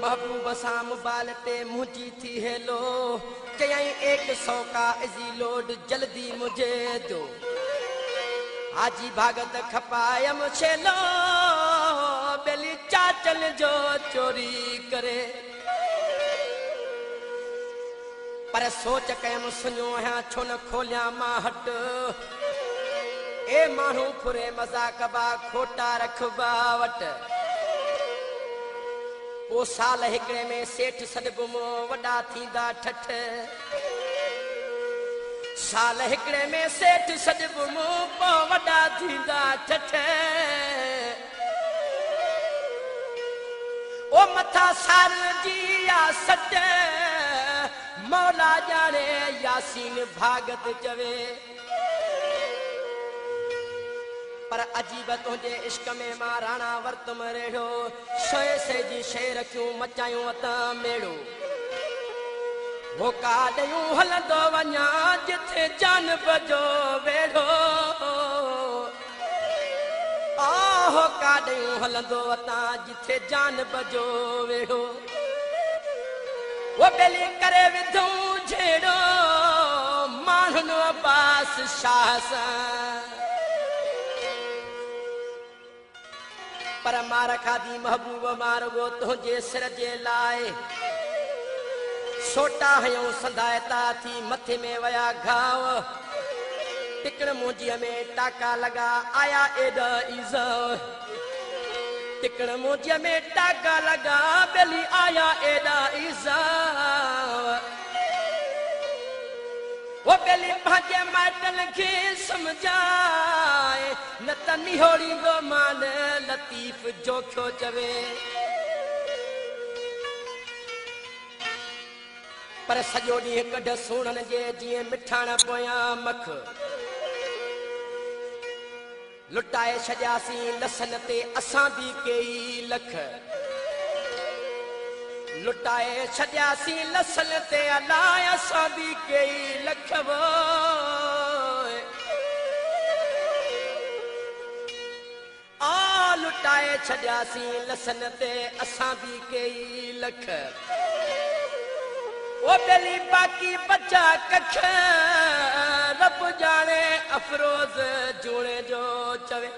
महबूब सां मोबाइल ते मुंहिंजी थी हेलो चयई 100 का इजी लोड जल्दी मुझे दो हाजी भागत खपायम छेलो बेली चाचल जो चोरी करे पर सोच कयम सुनो है छो न खोलिया मां हट ए मानू फुरे मजाक बा खोटा रखबा वट ओ साल हिकड़े में सेठ सदबुमो वडा थींदा ठठ साल हिकड़े में सेठ सदबुमो पो वडा थींदा ठठ ओ मथा सार जी या सट मौला जाने यासीन भागत चवे पर अजीब तुझे इश्क में मां राणा वर्त मरेड़ो शोए से जी शेर क्यों मचायूं अता मेड़ो वो काॾियूं हलंदो वञा जिथे जान बजो वेड़ो आहो काॾियूं हलंदो अता जिथे जान बजो वेड़ो वो बेली करे विधूं झेड़ो माण्हुनि अब्बास शाह सां पर मार खादी महबूब मारगो तुझे सिर जे लाए सोटा हयूं संधायता थी मथे में वया घाव टिकड़ मुंहिंजीअ में टाका लगा आया एॾा ईज़ टिकड़ मुंहिंजीअ में टाका लगा बेली आया एॾा ईज़ वो बेली पंहिंजे माइटनि खे समझाए न त निहोड़ींदो मान लतीफ़ जोखियो चवे पर सॼो ॾींहुं कढ सूणनि जे जीअं मिठाण पोयां मख लुटाए छॾियासीं लसन ते असां बि कई लख लुटाए छॾियासीं लसन ते अलाए असां बि कई लख वो आ लुटाए छॾियासीं लसन ते असां बि कई लख वो बेली बाकी बचा कख रब जाने अफरोज जूणे जो चवे